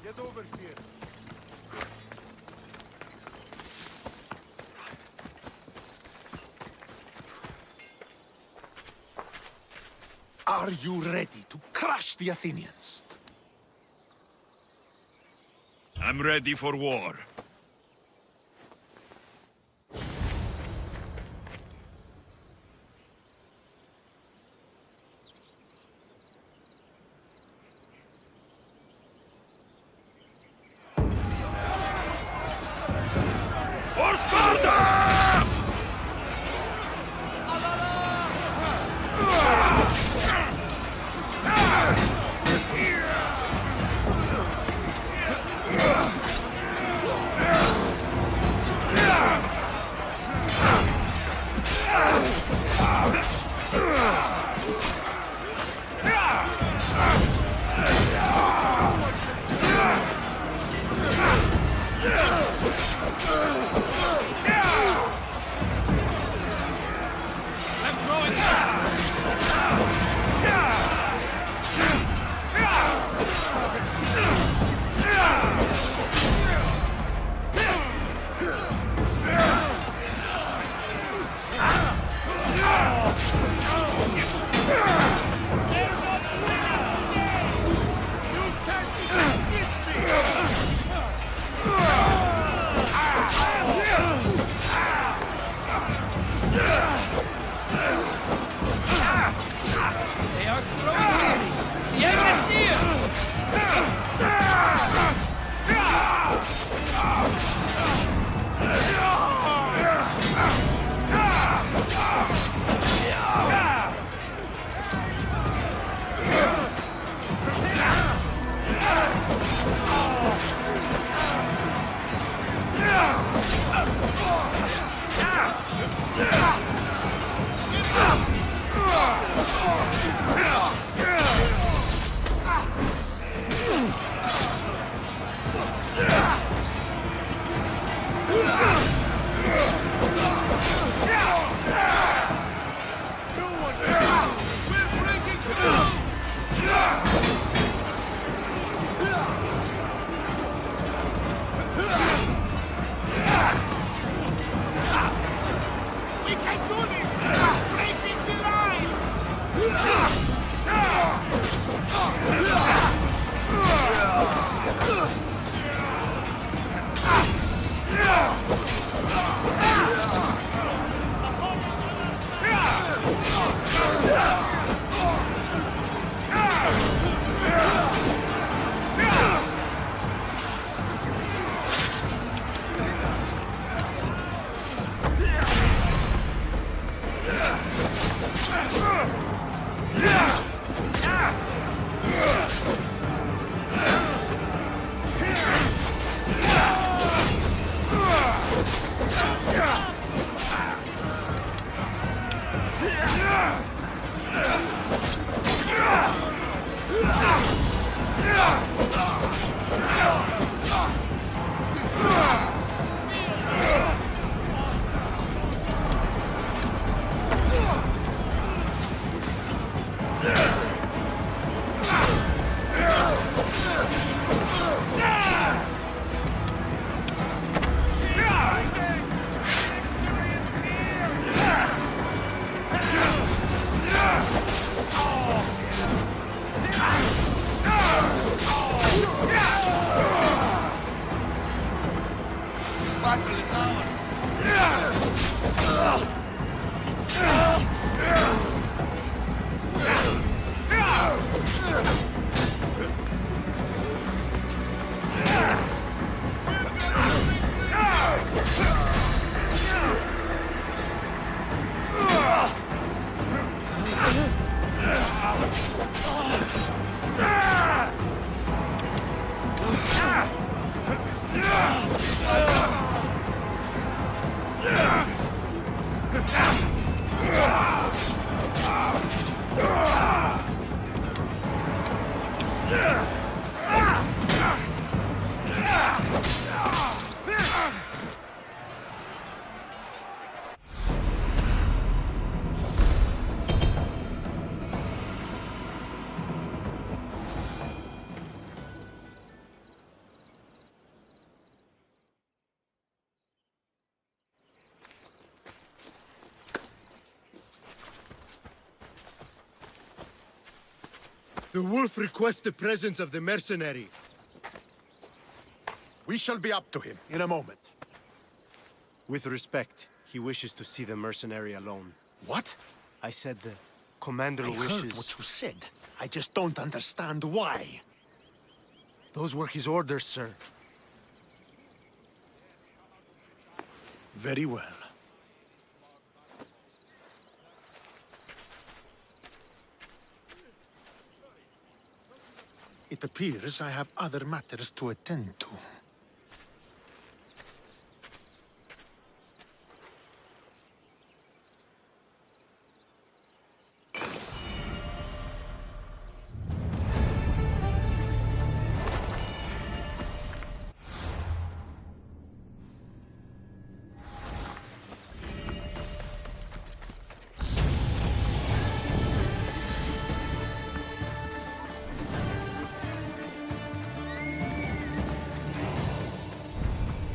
Get over here. Are you ready to crush the Athenians? I'm ready for war. For Sparta! The wolf requests the presence of the mercenary. We shall be up to him in a moment. With respect, he wishes to see the mercenary alone. What? I said the commander I wishes... heard what you said. I just don't understand why. Those were his orders, sir. Very well. It appears I have other matters to attend to.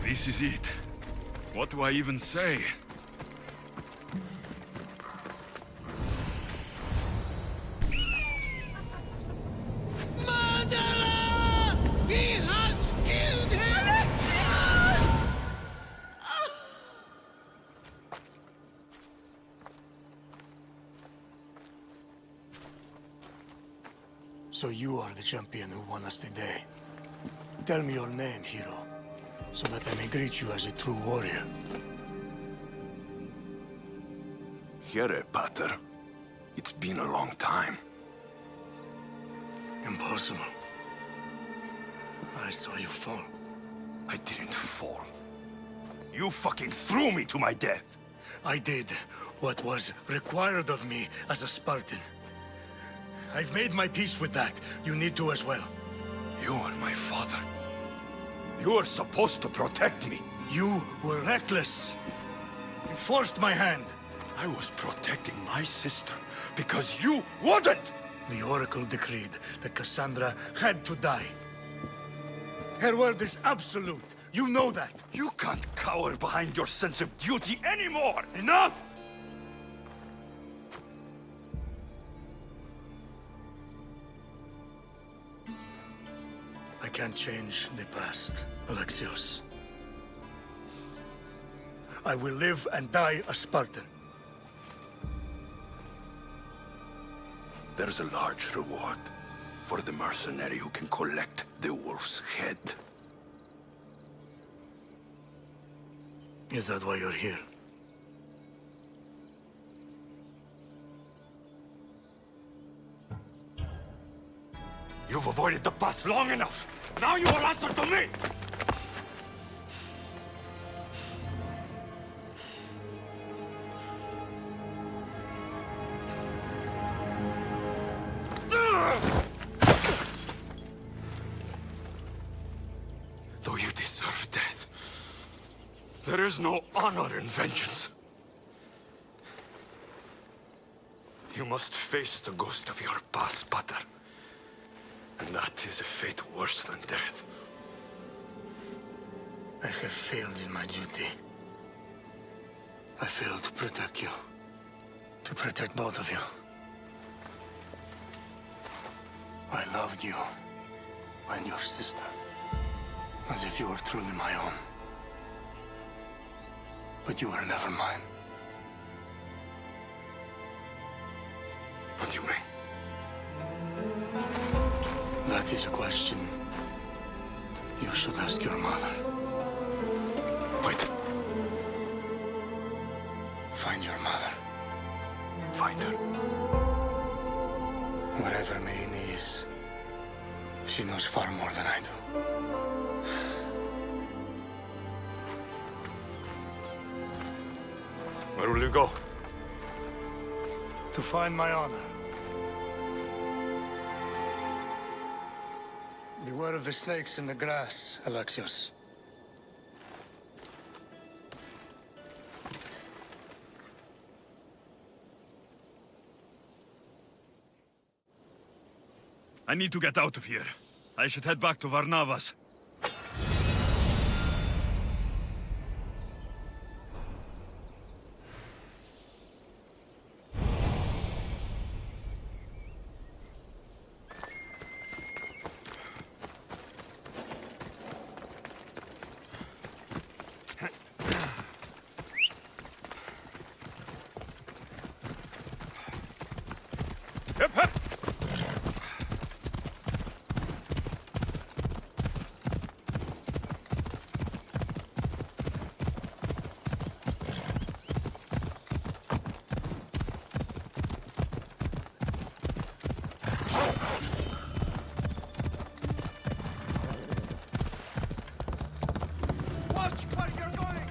This is it. What do I even say? Murderer! He has killed him! Alexios! So you are the champion who won us today. Tell me your name, hero, so that I may greet you as a true warrior. Here, Pater. It's been a long time. Impossible. I saw you fall. I didn't fall. You fucking threw me to my death! I did what was required of me as a Spartan. I've made my peace with that. You need to as well. You are my father. You are supposed to protect me. You were reckless. You forced my hand. I was protecting my sister because you wouldn't! The Oracle decreed that Kassandra had to die. Her word is absolute. You know that. You can't cower behind your sense of duty anymore! Enough! I can't change the past, Alexios. I will live and die a Spartan. There's a large reward for the mercenary who can collect the wolf's head. Is that why you're here? You've avoided the past long enough! Now you will answer to me! Though you deserve death, there is no honor in vengeance. You must face the ghost of your past, Pater. And that is a fate worse than death. I have failed in my duty. I failed to protect you. To protect both of you. I loved you and your sister as if you were truly my own. But you were never mine. What do you mean? That is a question you should ask your mother. Wait. Find your mother. Find her. Wherever Mayne is, she knows far more than I do. Where will you go? To find my honor. Beware of the snakes in the grass, Alexios. I need to get out of here. I should head back to Varnavas. Watch where you're going!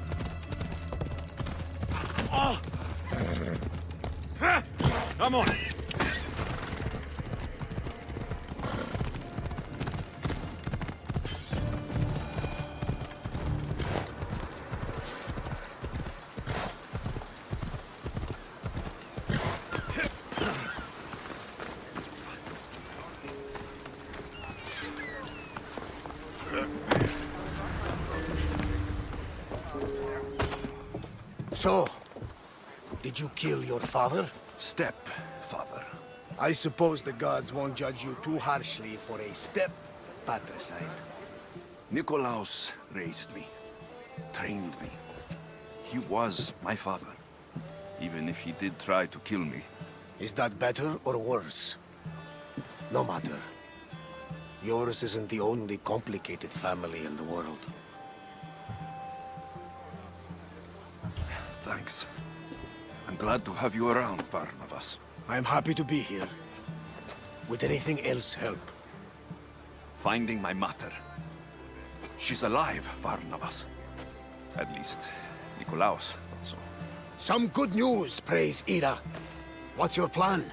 Come on! So, did you kill your father? Stepfather. I suppose the gods won't judge you too harshly for a patricide. Nikolaos raised me, trained me. He was my father, even if he did try to kill me. Is that better or worse? No matter. Yours isn't the only complicated family in the world. Thanks. I'm glad to have you around, Varnavas. I'm happy to be here. Would anything else help? Finding my mother. She's alive, Varnavas. At least, Nikolaos thought so. Some good news, praise Ira. What's your plan?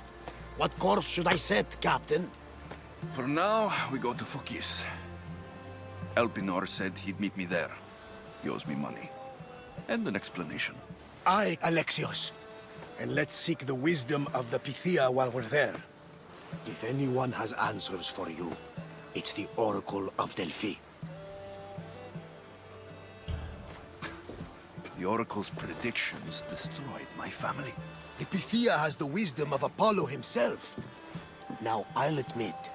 What course should I set, Captain? For now, we go to Fokis. Elpinor said he'd meet me there. He owes me money. And an explanation. Aye, Alexios. And let's seek the wisdom of the Pythia while we're there. If anyone has answers for you, it's the Oracle of Delphi. The Oracle's predictions destroyed my family. The Pythia has the wisdom of Apollo himself. Now, I'll admit,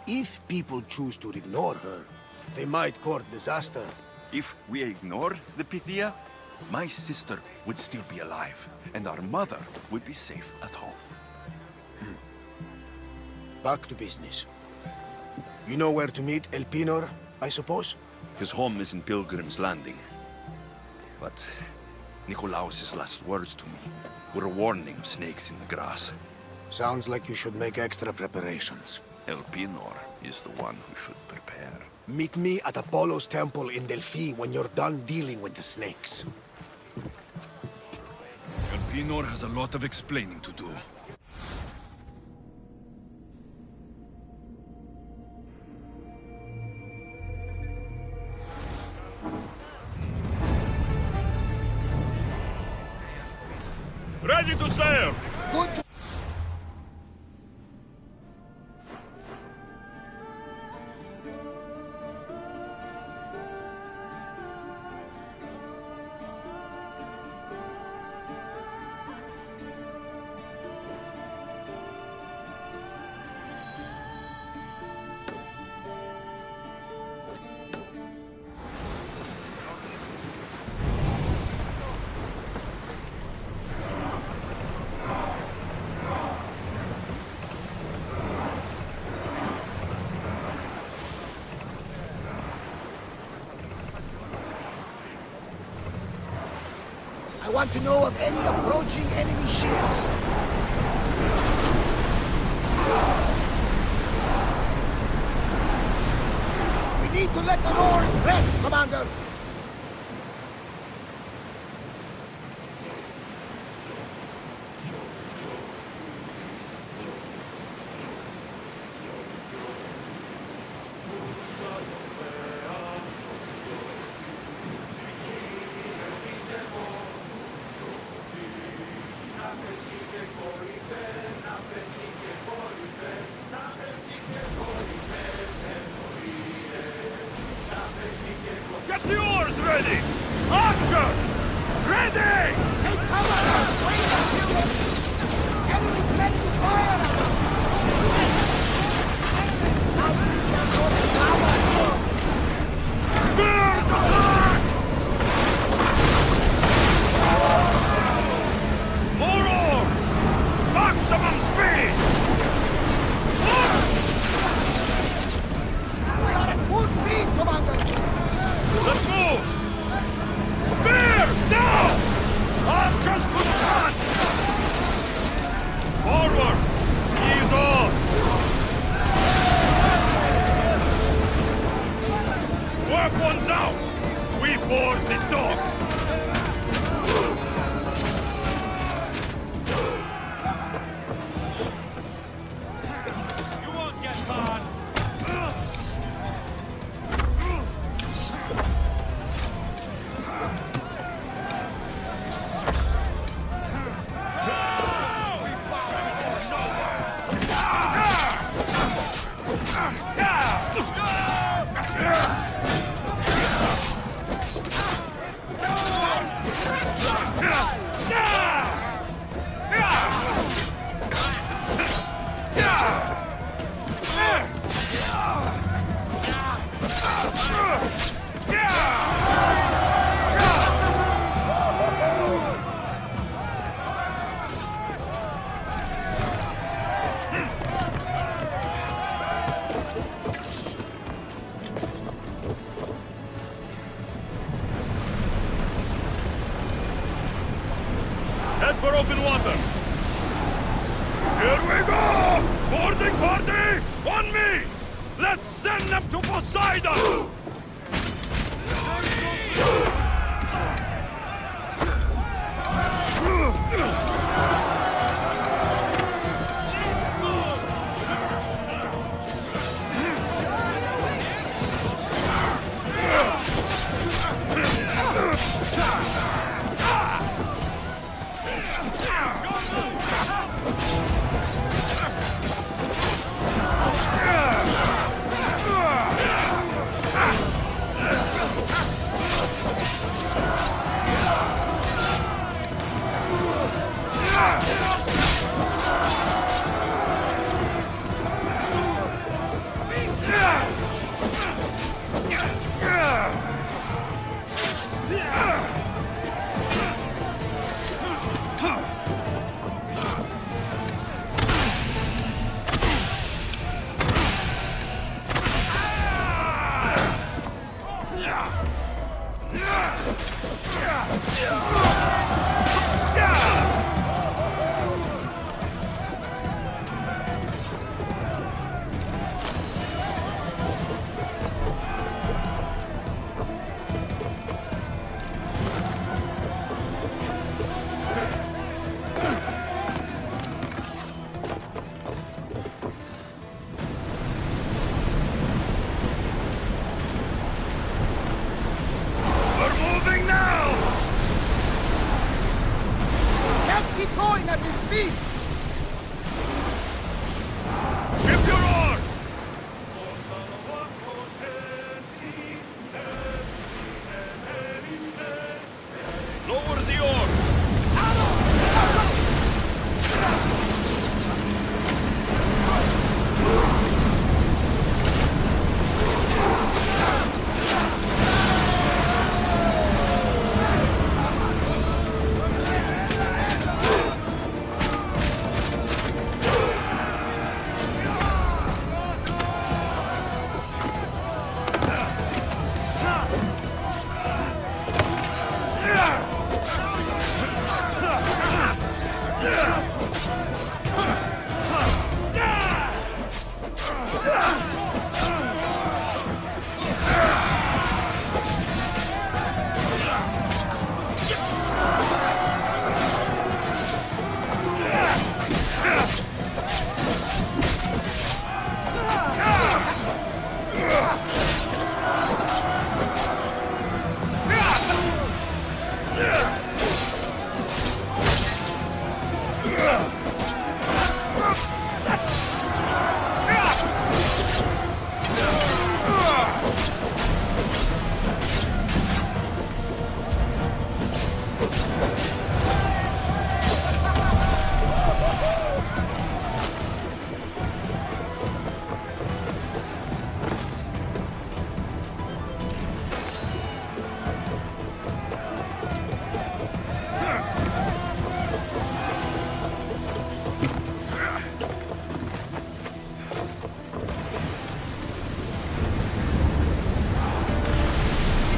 if people choose to ignore her, they might court disaster. If we ignore the Pythia, my sister would still be alive, and our mother would be safe at home. Back to business. You know where to meet Elpinor, I suppose? His home is in Pilgrim's Landing. But Nikolaos' last words to me were a warning of snakes in the grass. Sounds like you should make extra preparations. Elpinor is the one who should prepare. Meet me at Apollo's temple in Delphi when you're done dealing with the snakes. Elpinor has a lot of explaining to do. Ready to sail! Good. I want to know of any approaching enemy ships. We need to let the oars rest, Commander. Get the oars ready! Archers! Ready! Hey, Commander! Wait a minute! Enemy's ready to fire! Spears attack! More oars! Maximum speed! for open water. Here we go! Boarding party! On me! Let's send them to Poseidon! Keep going at this speed! Ship your oars! Lower the oars!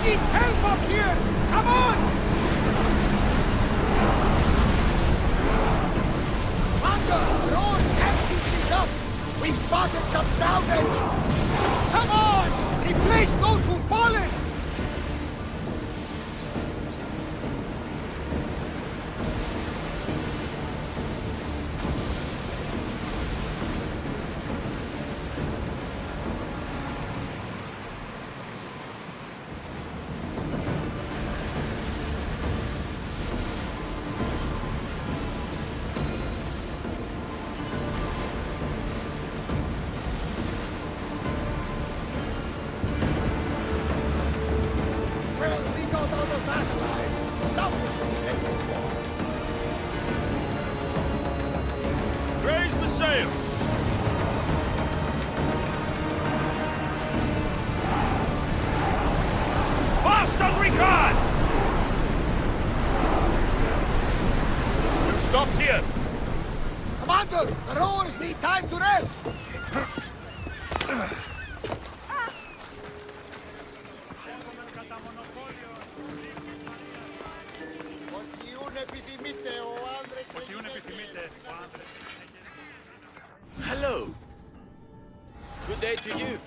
Need help up here! Come on! Commander, the oars can't keep this up! We've spotted some salvage! Come on! Replace those who've fallen! Raise the sail! Fast as we can! We'll stop here. Commander, the rowers need time to rest! Όσοι επιθυμείτε, ο άνδρες Hello. Good day to you.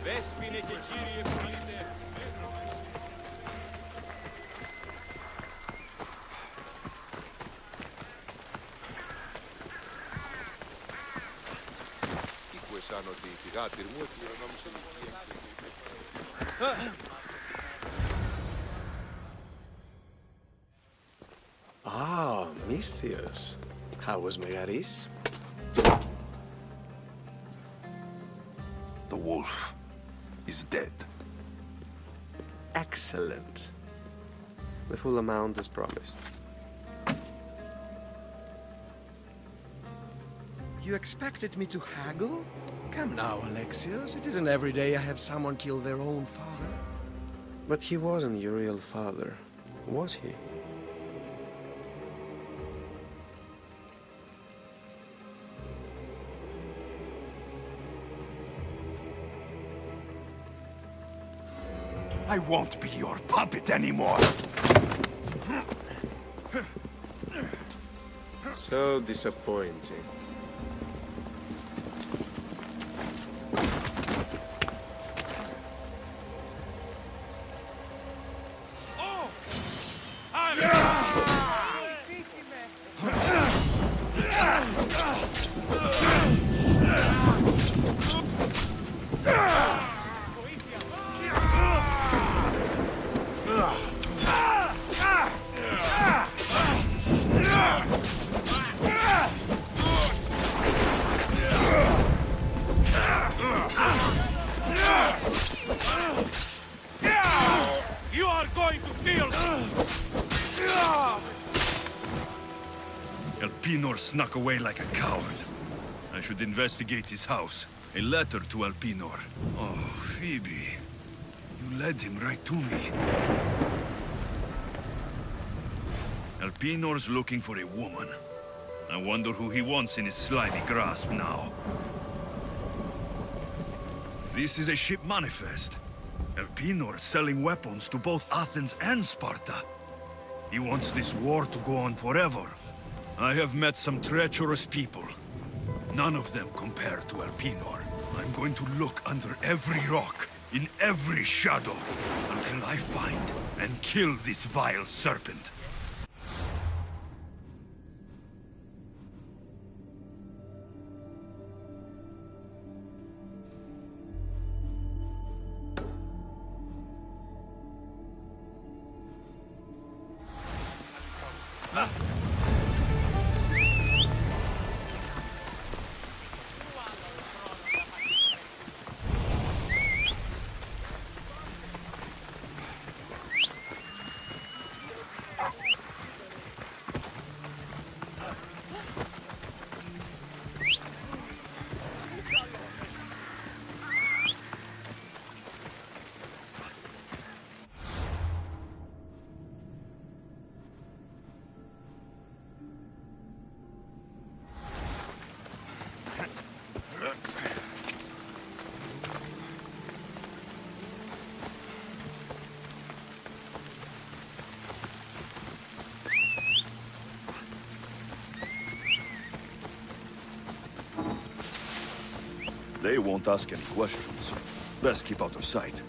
Δέσποινε και κύριε πολίτε. Ήκουε σαν ότι η πηγάτηρ μου εκκληρονόμησε ηλικία. Ah, Misthios. How was Megaris? The wolf is dead. Excellent. The full amount as promised. You expected me to haggle? Come now, Alexios. It isn't every day I have someone kill their own father. But he wasn't your real father, was he? I won't be your puppet anymore! So disappointing. You are going to feel Elpinor snuck away like a coward. I should investigate his house. A letter to Elpinor. Oh, Phoebe. You led him right to me. Elpinor's looking for a woman. I wonder who he wants in his slimy grasp now. This is a ship manifest. Elpinor selling weapons to both Athens and Sparta. He wants this war to go on forever. I have met some treacherous people. None of them compare to Elpinor. I'm going to look under every rock, in every shadow, until I find and kill this vile serpent. They won't ask any questions. Best keep out of sight.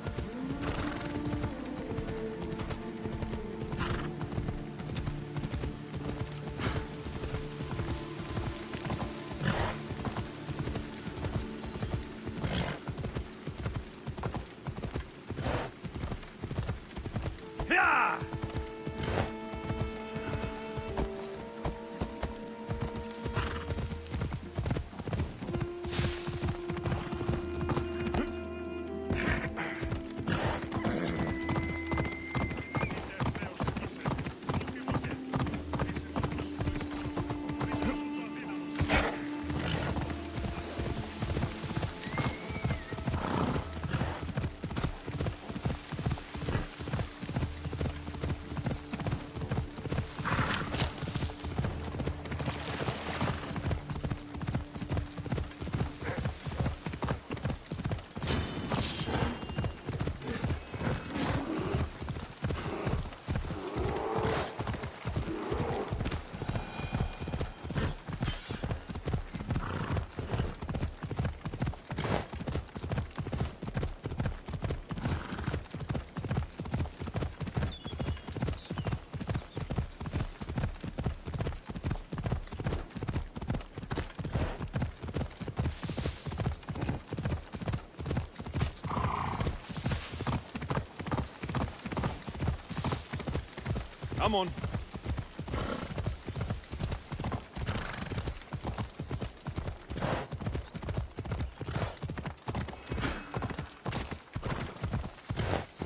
Come on.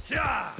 Yeah!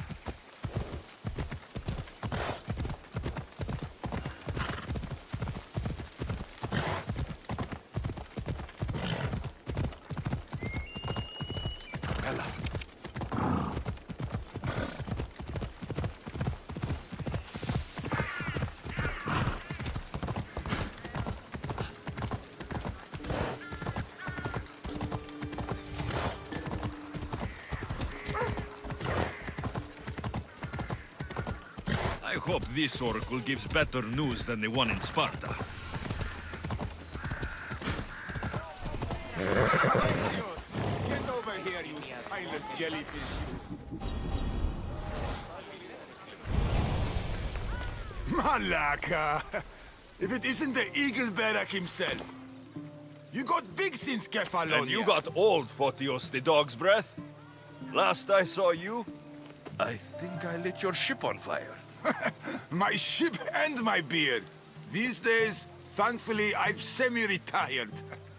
I hope this oracle gives better news than the one in Sparta. Alexios, get over here, you spineless jellyfish. Malaka! If it isn't the Eagle Barak himself. You got big since Kefalonia. And you got old, Photios the dog's breath. Last I saw you, I think I lit your ship on fire. My ship and my beard. These days, thankfully, I've semi-retired.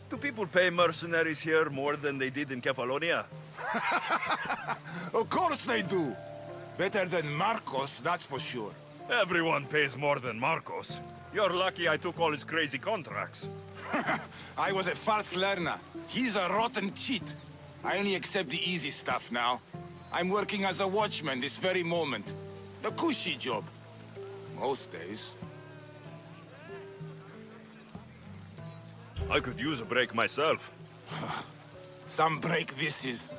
Do people pay mercenaries here more than they did in Kefalonia? Of course they do. Better than Marcos, that's for sure. Everyone pays more than Marcos. You're lucky I took all his crazy contracts. I was a fast learner. He's a rotten cheat. I only accept the easy stuff now. I'm working as a watchman this very moment. The cushy job. Most days. I could use a break myself. Some break this is.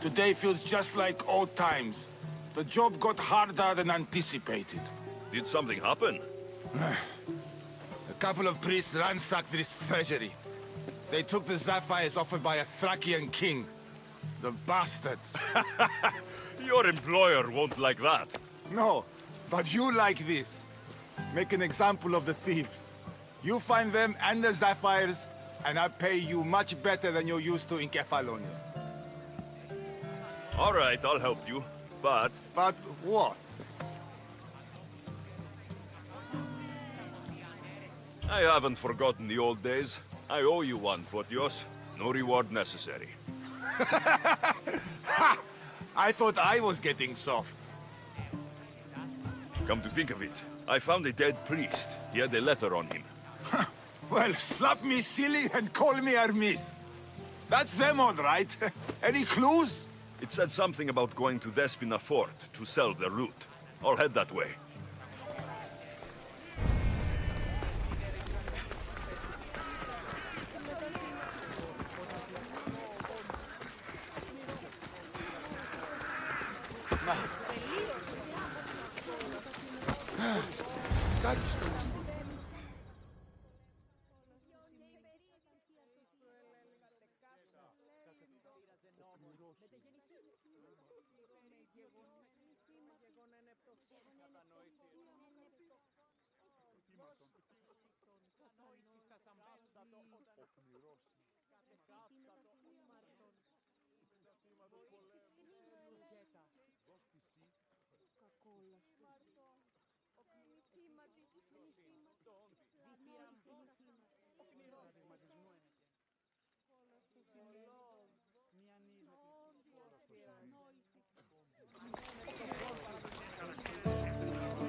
Today feels just like old times. The job got harder than anticipated. Did something happen? A couple of priests ransacked this treasury. They took the sapphires offered by a Thracian king. The bastards. Your employer won't like that. No, but you like this. Make an example of the thieves. You find them and the sapphires, and I pay you much better than you're used to in Kefalonia. All right, I'll help you. But But what? I haven't forgotten the old days. I owe you one, Photios. No reward necessary. Ha! I thought I was getting soft. Come to think of it, I found a dead priest. He had a letter on him. Well, slap me silly and call me Hermes. That's them all right. Any clues? It said something about going to Despina Fort to sell their loot. I'll head that way.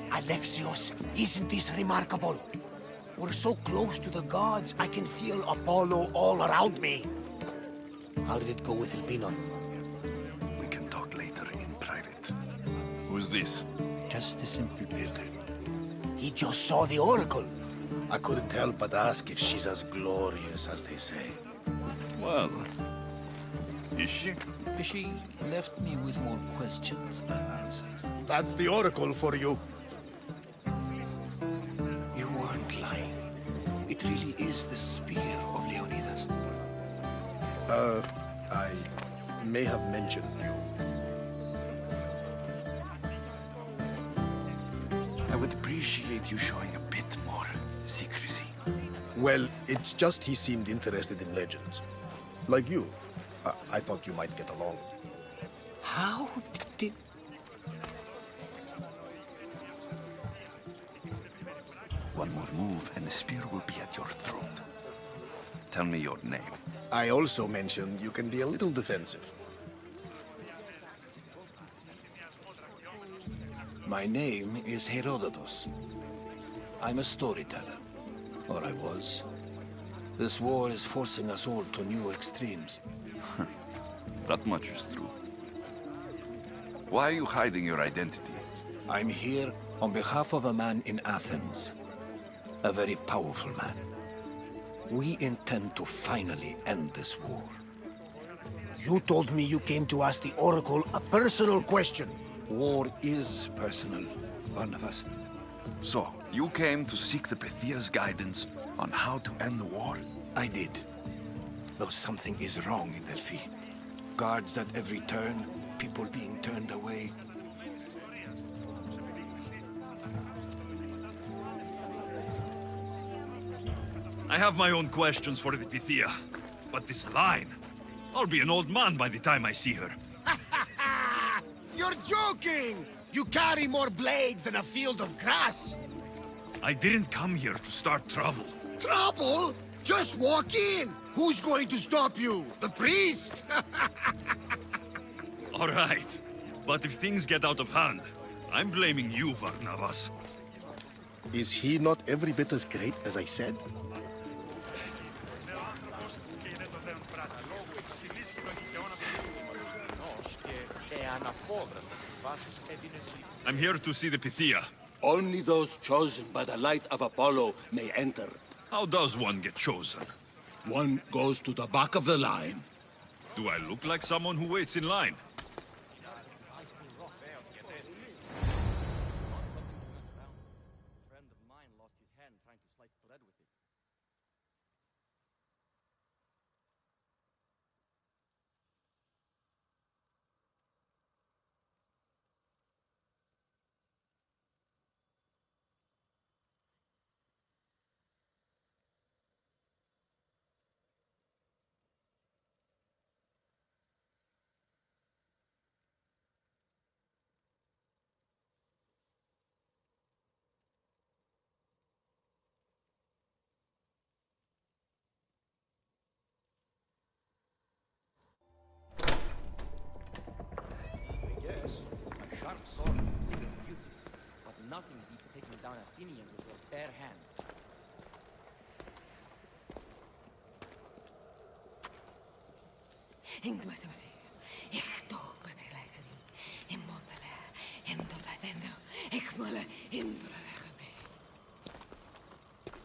Alexios, isn't this remarkable? We're so close to the gods, I can feel Apollo all around me. How did it go with Elpinon? We can talk later in private. Who's this? Just a simple pilgrim. He just saw the oracle. I couldn't help but ask if she's as glorious as they say. Well, is she? She left me with more questions than answers. That's the oracle for you. You weren't lying. It really is the spear of Leonidas. I may have mentioned you. I would appreciate you showing a bit more secrecy. Well, it's just he seemed interested in legends. Like you. I thought you might get along. How did... One more move, and the spear will be at your throat. Tell me your name. I also mentioned you can be a little defensive. My name is Herodotus. I'm a storyteller. Or I was. This war is forcing us all to new extremes. That much is true. Why are you hiding your identity? I'm here on behalf of a man in Athens. A very powerful man. We intend to finally end this war. You told me you came to ask the Oracle a personal question. War is personal, Barnabas. So, you came to seek the Pythia's guidance on how to end the war? I did. Though something is wrong in Delphi. Guards at every turn, people being turned away. I have my own questions for the Pythia. But this line... I'll be an old man by the time I see her. You're joking! You carry more blades than a field of grass! I didn't come here to start trouble. Trouble? Just walk in! Who's going to stop you? The priest? All right. But if things get out of hand, I'm blaming you, Barnabas. Is he not every bit as great as I said? I'm here to see the Pythia. Only those chosen by the light of Apollo may enter. How does one get chosen? One goes to the back of the line. Do I look like someone who waits in line? Sword is a thing of beauty, but nothing beats taking down Athenians with your bare hands.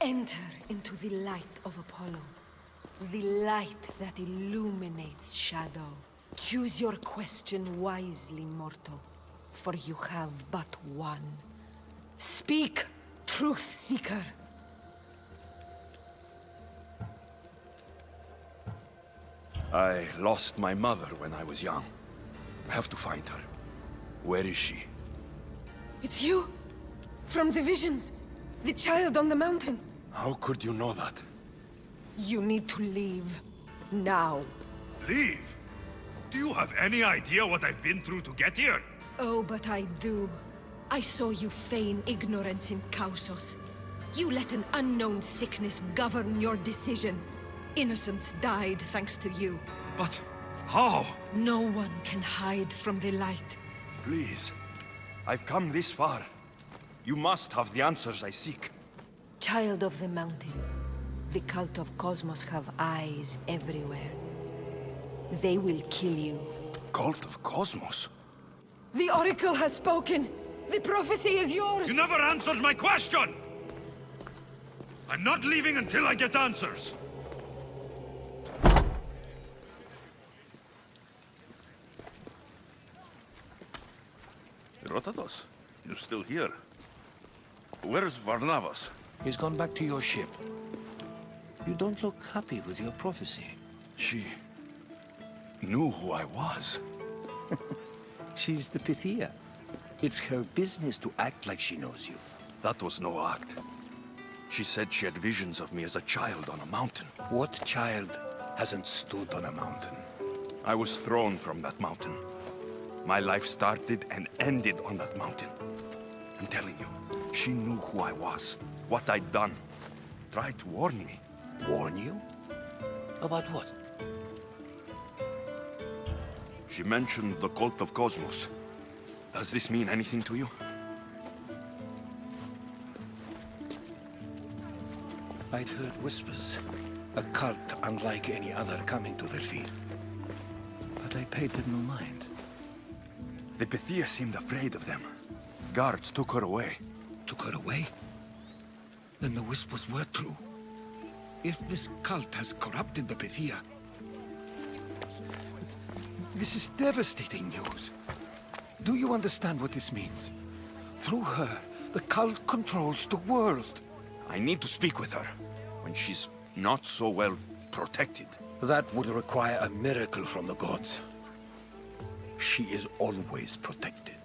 Enter into the light of Apollo, the light that illuminates shadow. Choose your question wisely, mortal. For you have but one. Speak, truth seeker. I lost my mother when I was young. I have to find her. Where is she? It's you? From the visions? The child on the mountain? How could you know that? You need to leave. Now. Leave? Do you have any idea what I've been through to get here? Oh, but I do. I saw you feign ignorance in Kausos. You let an unknown sickness govern your decision. Innocents died thanks to you. But how? No one can hide from the light. Please. I've come this far. You must have the answers I seek. Child of the mountain, the cult of Cosmos have eyes everywhere. They will kill you. Cult of Cosmos? The Oracle has spoken! The prophecy is yours! You never answered my question! I'm not leaving until I get answers! Herodotus, you're still here. Where's Barnabas? He's gone back to your ship. You don't look happy with your prophecy. She knew who I was. She's the Pythia. It's her business to act like she knows you. That was no act. She said she had visions of me as a child on a mountain. What child hasn't stood on a mountain? I was thrown from that mountain. My life started and ended on that mountain. I'm telling you, She knew who I was, what I'd done. Tried to warn me. Warn you? About what? She mentioned the cult of Cosmos. Does this mean anything to you? I'd heard whispers. A cult unlike any other coming to Delphi. But I paid them no mind. The Pythia seemed afraid of them. Guards took her away. Took her away? Then the whispers were true. If this cult has corrupted the Pythia... This is devastating news. Do you understand what this means? Through her, the cult controls the world. I need to speak with her, when she's not so well protected. That would require a miracle from the gods. She is always protected.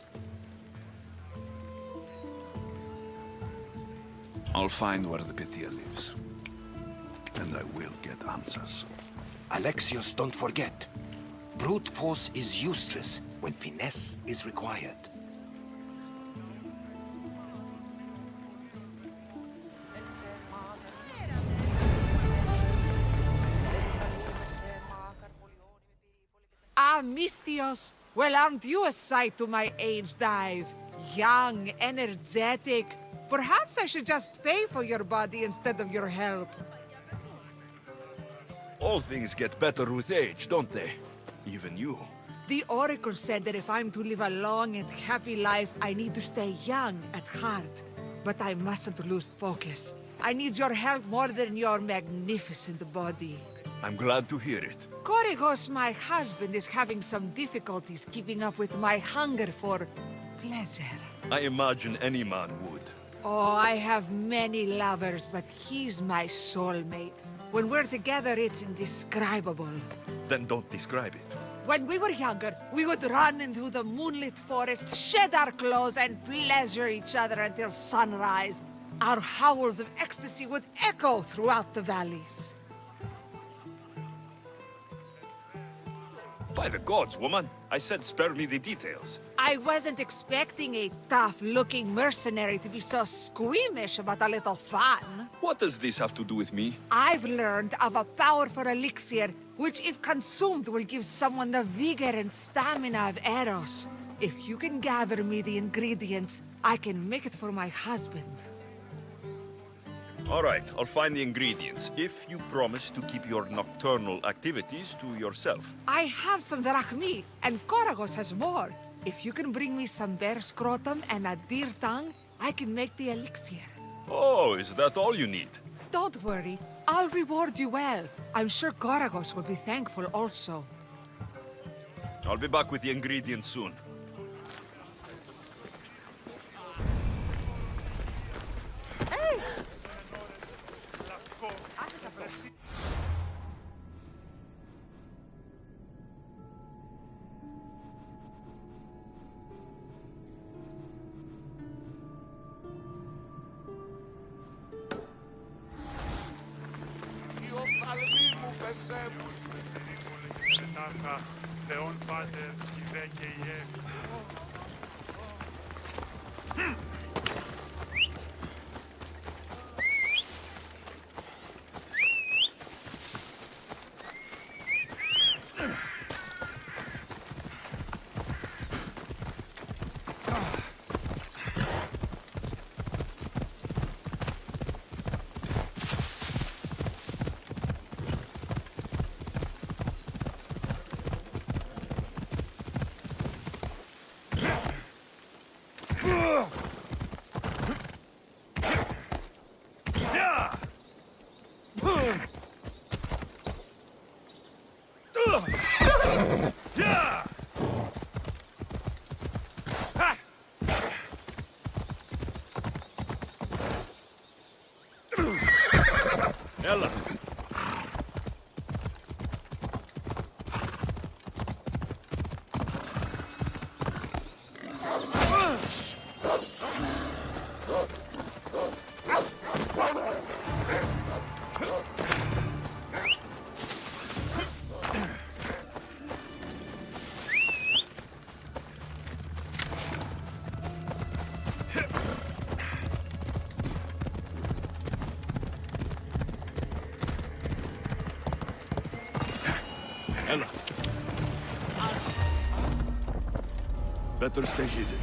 I'll find where the Pythia lives. And I will get answers. Alexios, don't forget. Brute force is useless when finesse is required. Ah, Mystios! Well, aren't you a sight to my aged eyes? Young, energetic. Perhaps I should just pay for your body instead of your help. All things get better with age, don't they? Even you. The Oracle said that if I'm to live a long and happy life, I need to stay young at heart. But I mustn't lose focus. I need your help more than your magnificent body. I'm glad to hear it. Korygos, my husband, is having some difficulties keeping up with my hunger for pleasure. I imagine any man would. Oh, I have many lovers, but he's my soulmate. When we're together, it's indescribable. Then don't describe it. When we were younger, we would run into the moonlit forest, shed our clothes, and pleasure each other until sunrise. Our howls of ecstasy would echo throughout the valleys. By the gods, woman. I said spare me the details. I wasn't expecting a tough-looking mercenary to be so squeamish about a little fun. What does this have to do with me? I've learned of a powerful elixir, which if consumed will give someone the vigor and stamina of Eros. If you can gather me the ingredients, I can make it for my husband. All right, I'll find the ingredients, if you promise to keep your nocturnal activities to yourself. I have some drachmi, and Korygos has more. If you can bring me some bear scrotum and a deer tongue, I can make the elixir. Oh, is that all you need? Don't worry, I'll reward you well. I'm sure Korygos will be thankful also. I'll be back with the ingredients soon. Hey! Ella! Ella. Better stay hidden.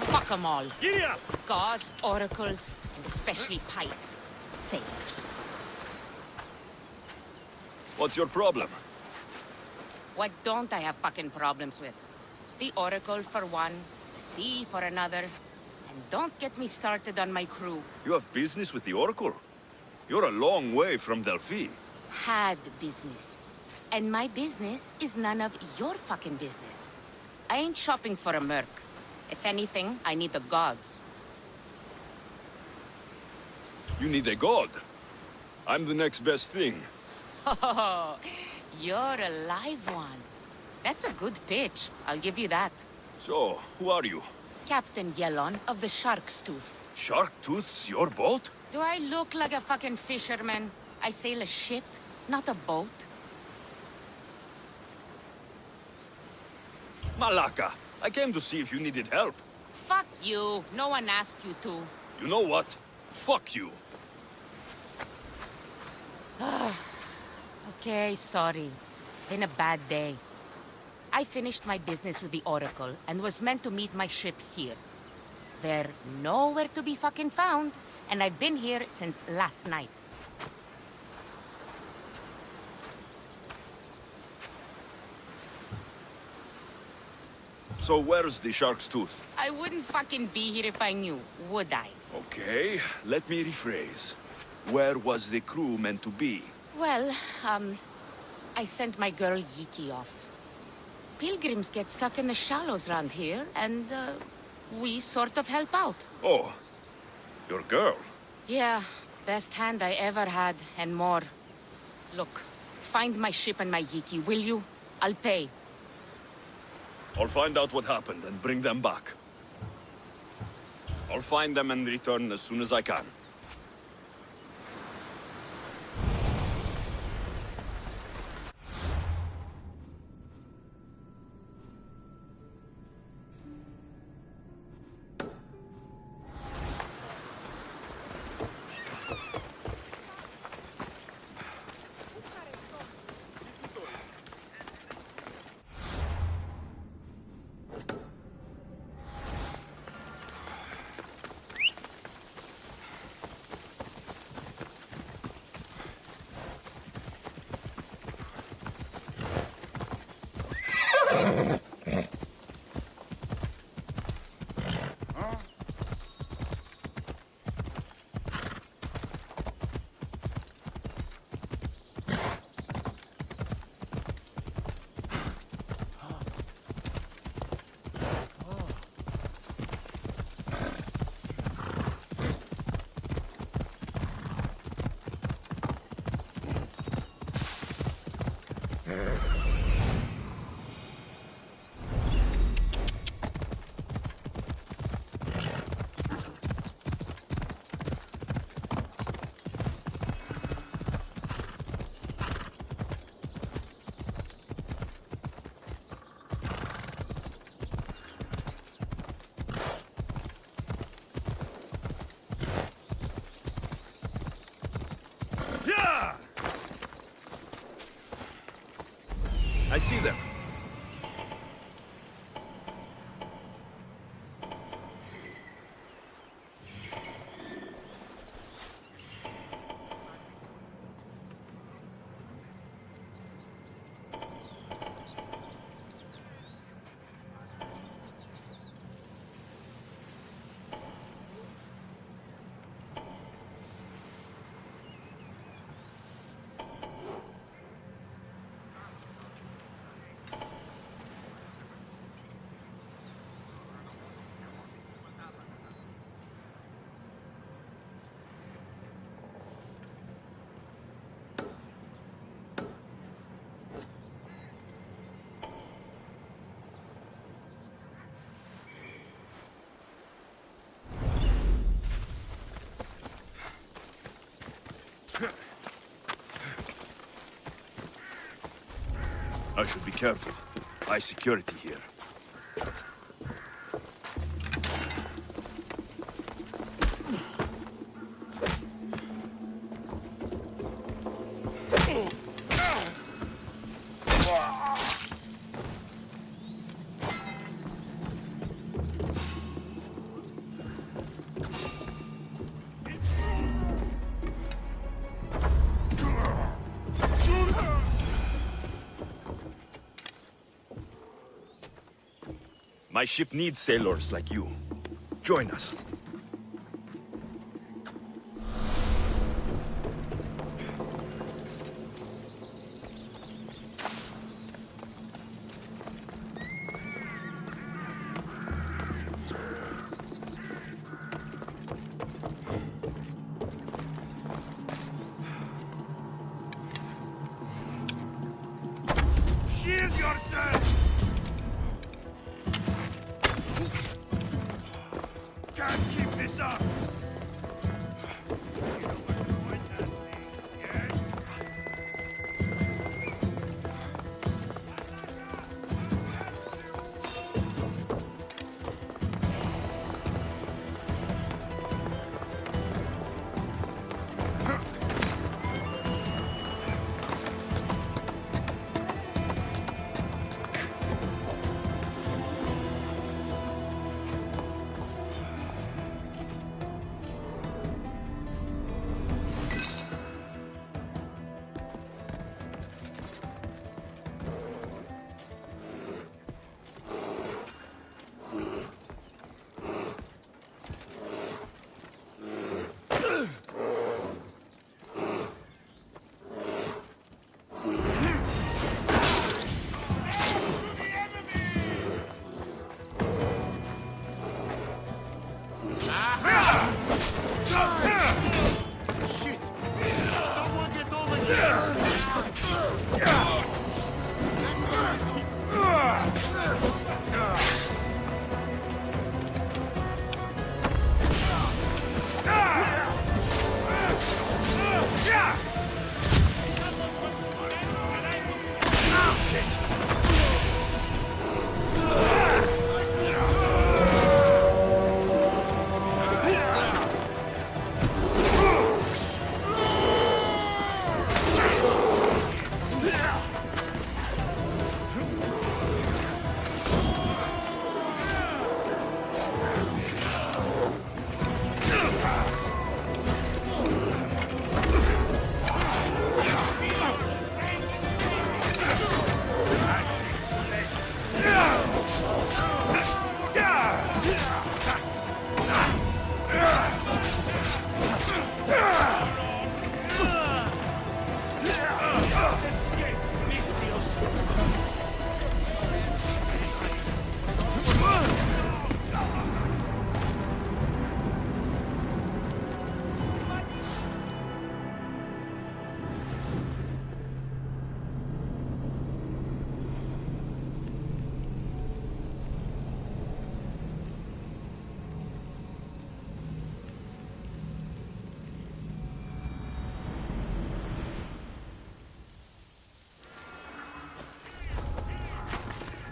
Fuck them all. Gods, oracles, and especially pipe sailors. What's your problem? What don't I have fucking problems with? The oracle for one, the sea for another, and don't get me started on my crew. You have business with the Oracle? You're a long way from Delphi. Had business. And my business is none of your fucking business. I ain't shopping for a merc. If anything, I need the gods. You need a god. I'm the next best thing. Oh, you're a live one. That's a good pitch. I'll give you that. So, who are you? Captain Yellon of the Shark's Tooth. Shark Tooth's your boat? Do I look like a fucking fisherman? I sail a ship, not a boat. Malaka, I came to see if you needed help. Fuck you. No one asked you to. You know what? Fuck you. Okay, sorry. Been a bad day. I finished my business with the Oracle and was meant to meet my ship here. They're nowhere to be fucking found, and I've been here since last night. So where's the Shark's Tooth? I wouldn't fucking be here if I knew, would I? Okay, let me rephrase. Where was the crew meant to be? Well, I sent my girl Yiki off. Pilgrims get stuck in the shallows around here, and, we sort of help out. Oh, your girl? Yeah, best hand I ever had, and more. Look, find my ship and my Yiki, will you? I'll pay. I'll find out what happened and bring them back. I'll find them and return as soon as I can. I see them. I should be careful. High security here. My ship needs sailors like you. Join us. Shield yourself! Can't keep this up!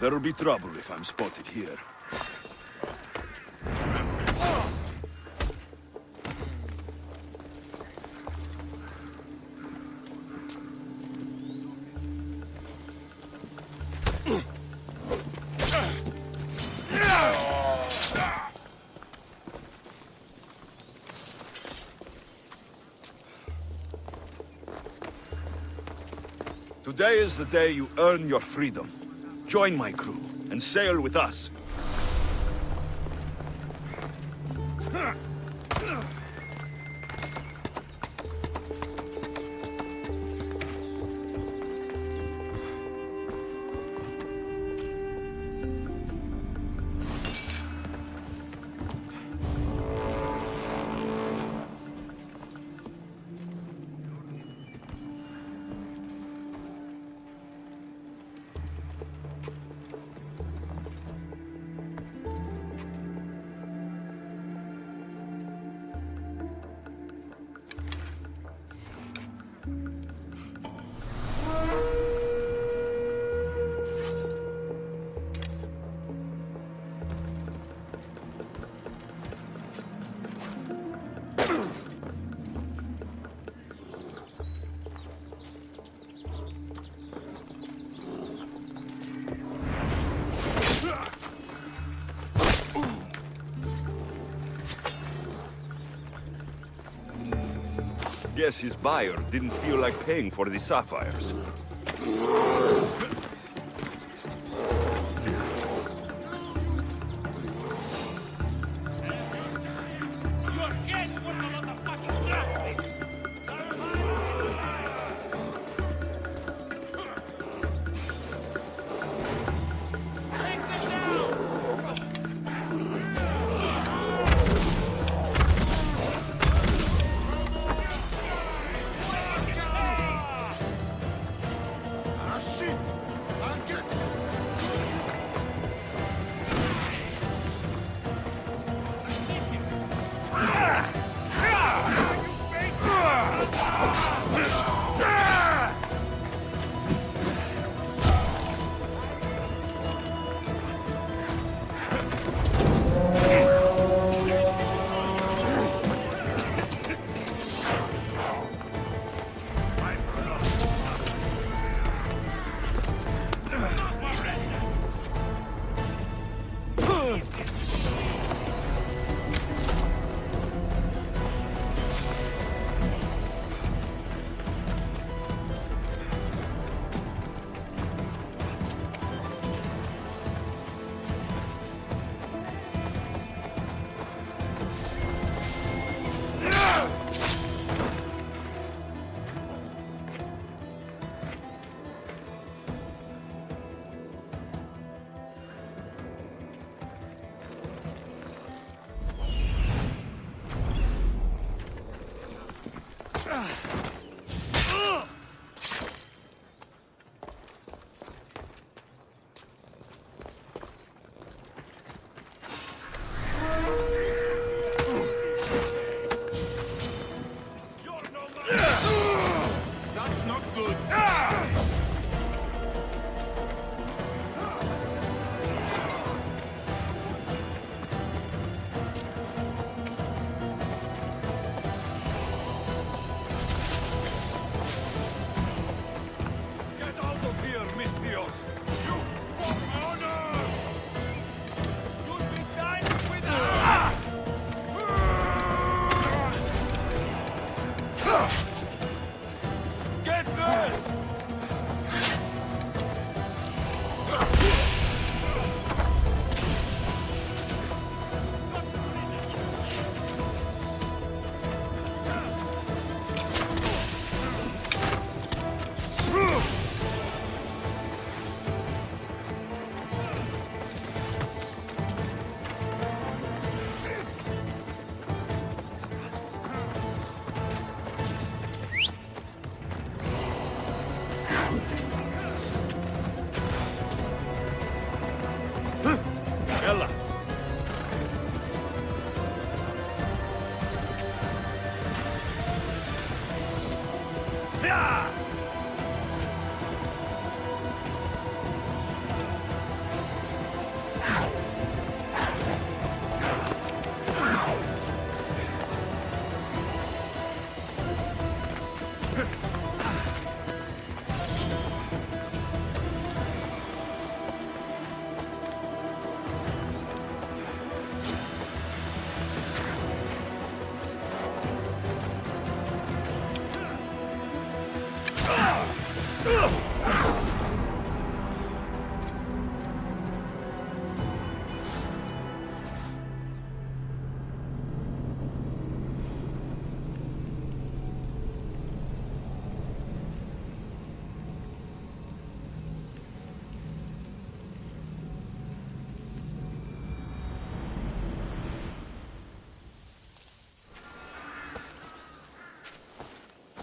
There'll be trouble if I'm spotted here. Today is the day you earn your freedom. Join my crew and sail with us. Guess his buyer didn't feel like paying for the sapphires. That's not good. Get out of here, Mistios! You for honor! You'd be dining with us! Get there! Ella! Yeah!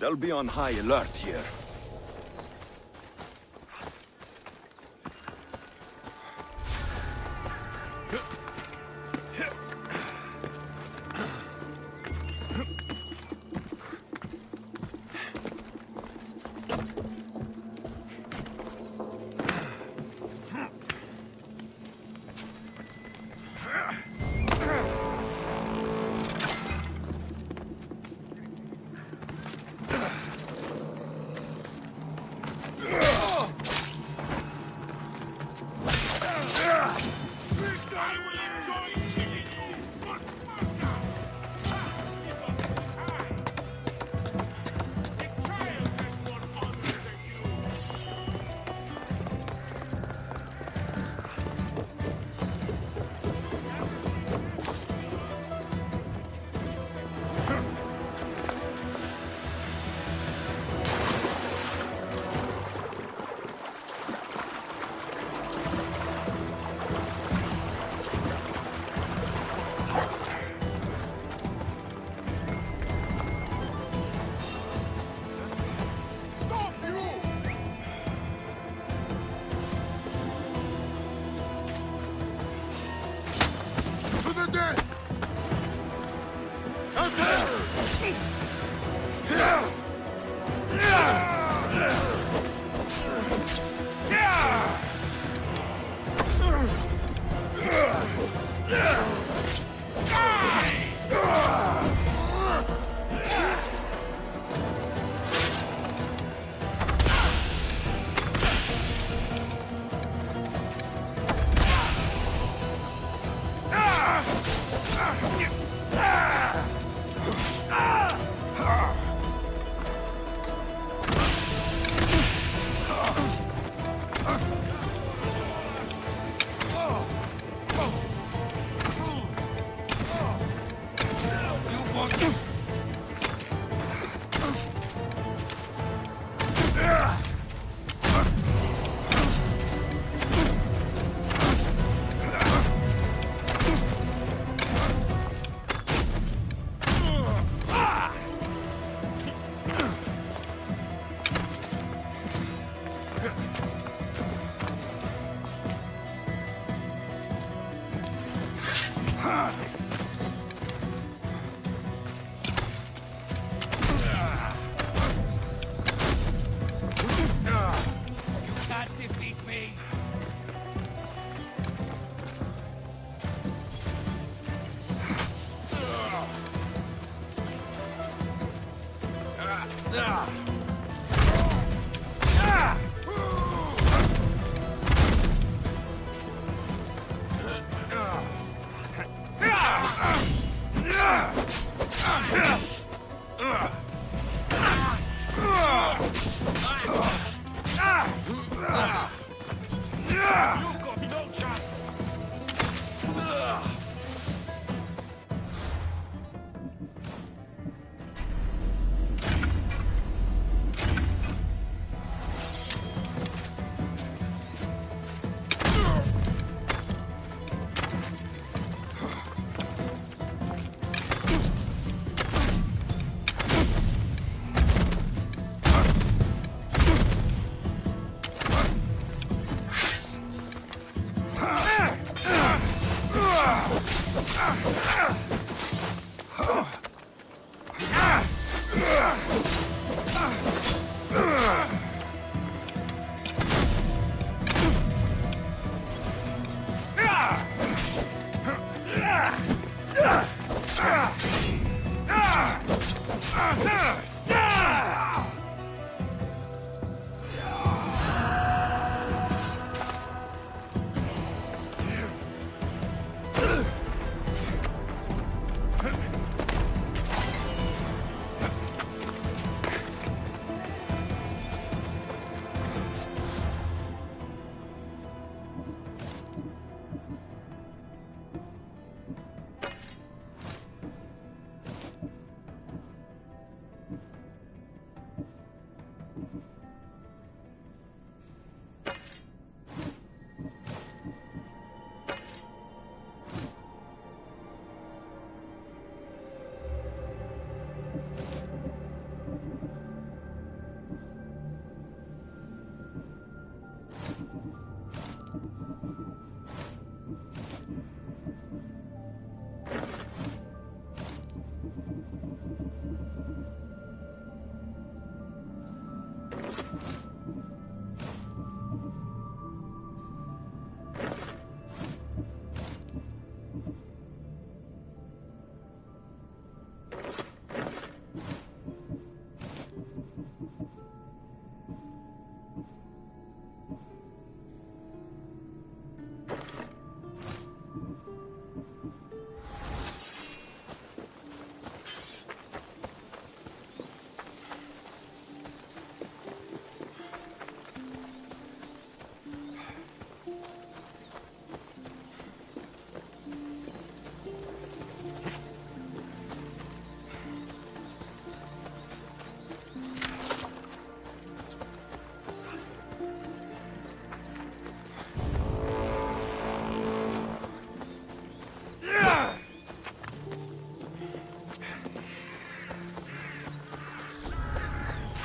They'll be on high alert here.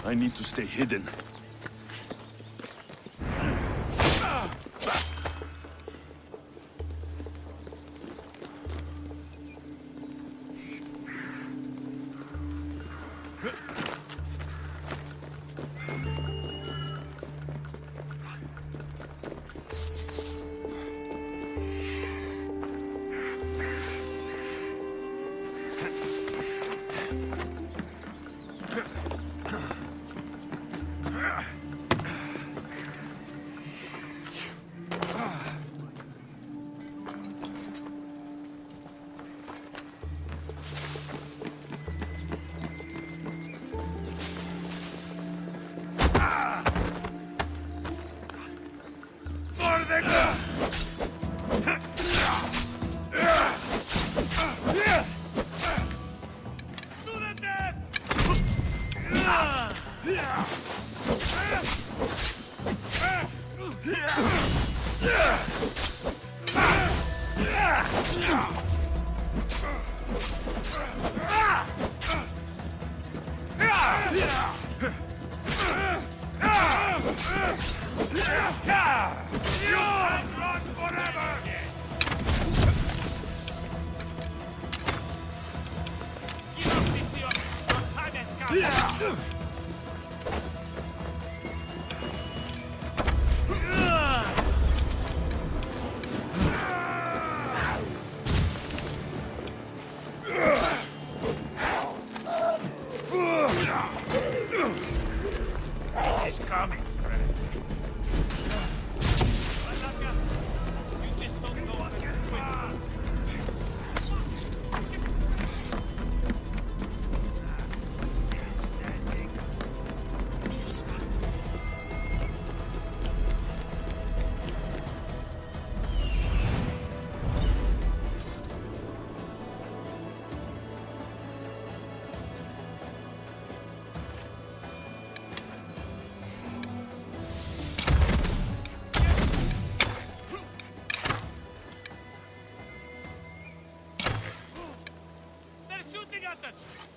I need to stay hidden. coming, Greg. You just don't know what to quit.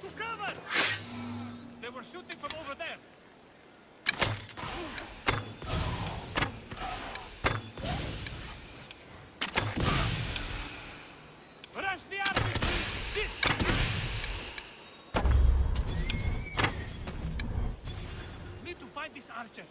To cover! They were shooting from over there. Rush the army! Shit! Need to find this archer.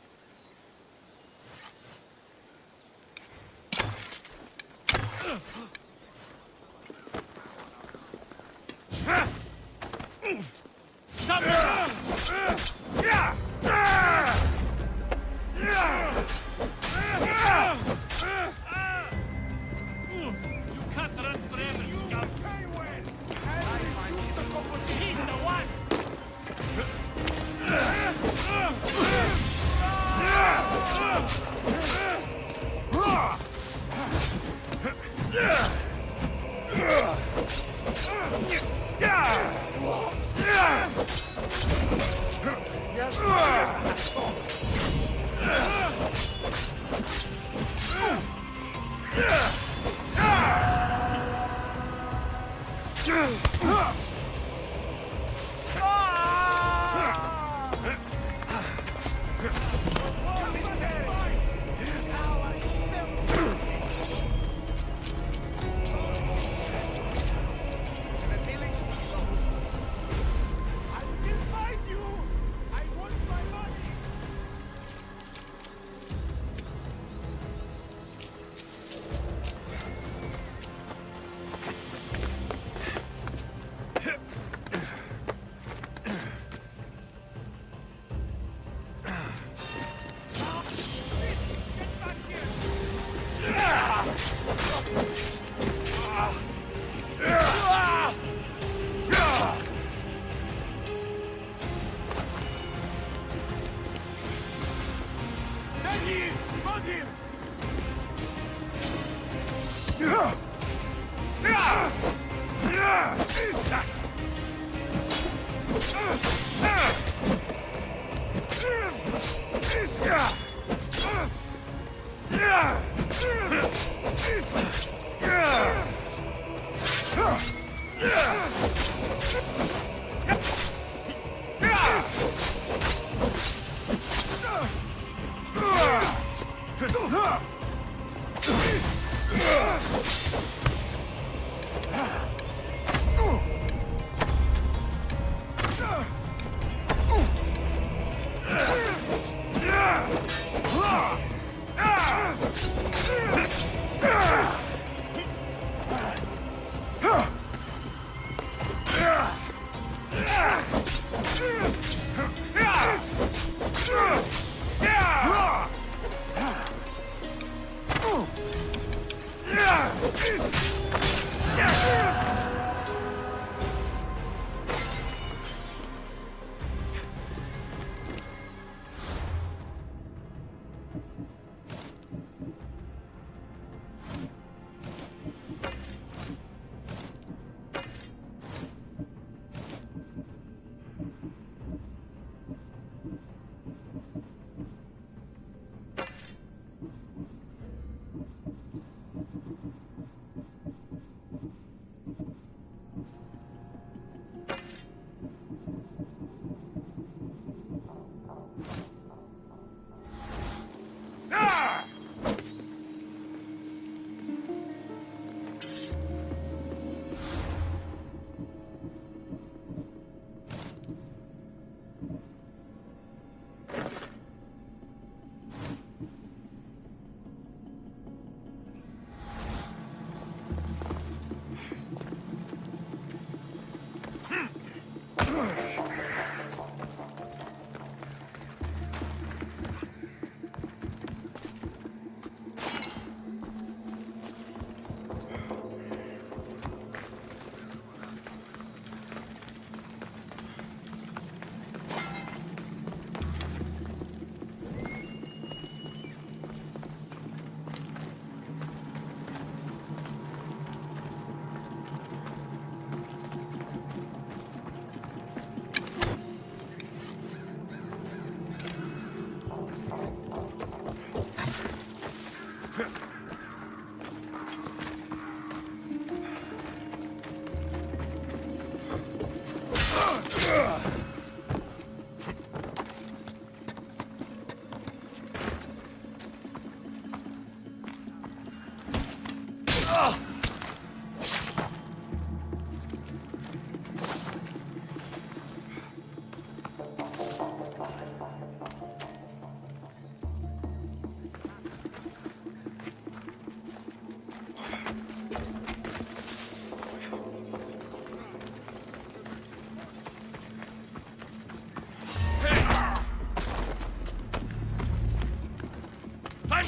Whoa,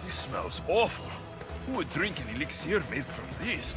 this smells awful. Who would drink an elixir made from this?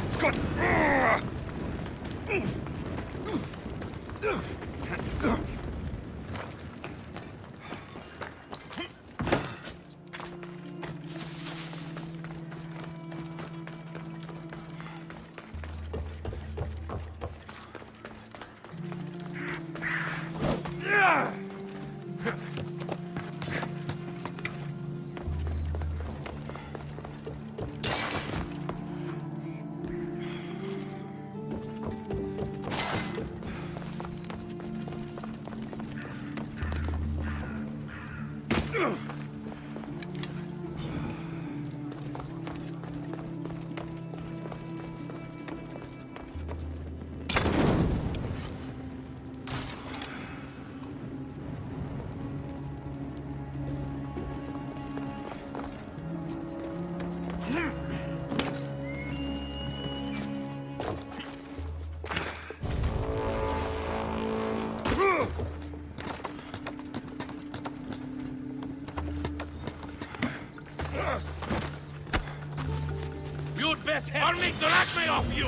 It's got... You'd best help me to let me off you!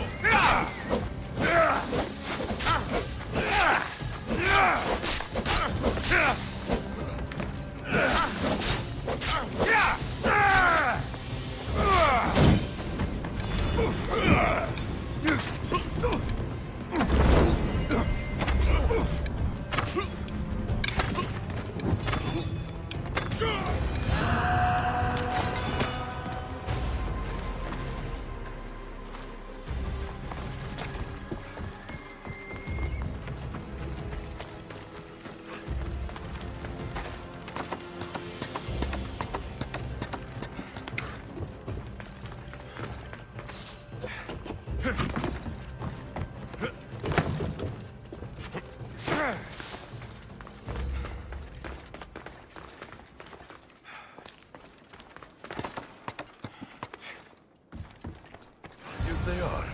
They are.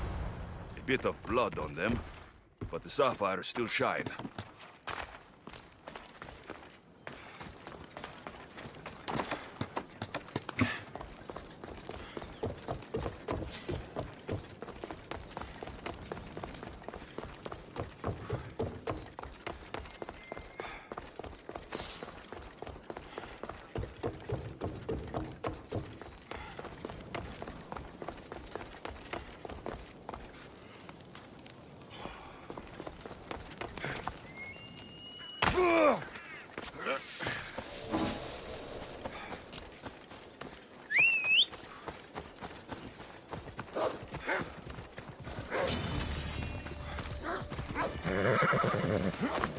A bit of blood on them, but the sapphires still shine.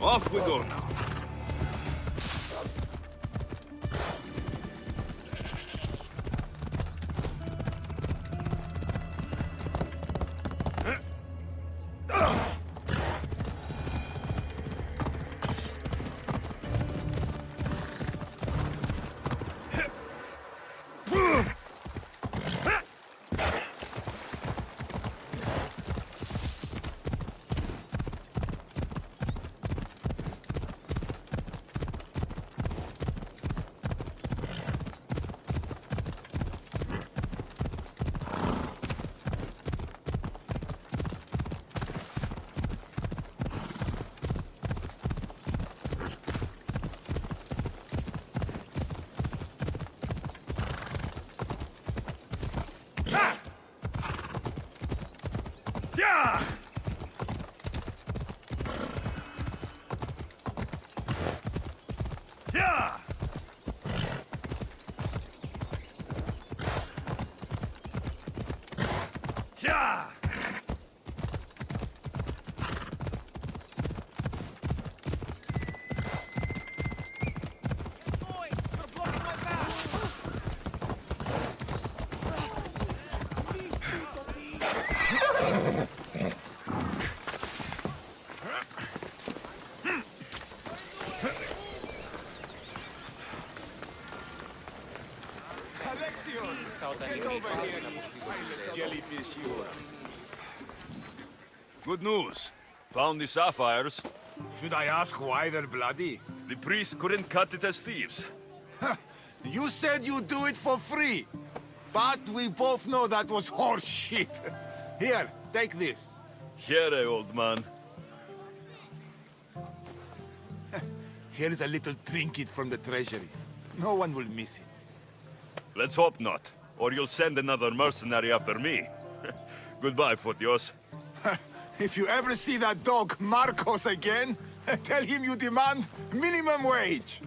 Off we go now. Alexios, get over here, you spineless jellyfish you are. Good news. Found the sapphires. Should I ask why they're bloody? The priest couldn't cut it as thieves. You said you'd do it for free. But we both know that was horse shit. Here, take this. Here, old man. Here's a little trinket from the treasury. No one will miss it. Let's hope not, or you'll send another mercenary after me. Goodbye, Fotios. If you ever see that dog, Marcos, again, tell him you demand minimum wage.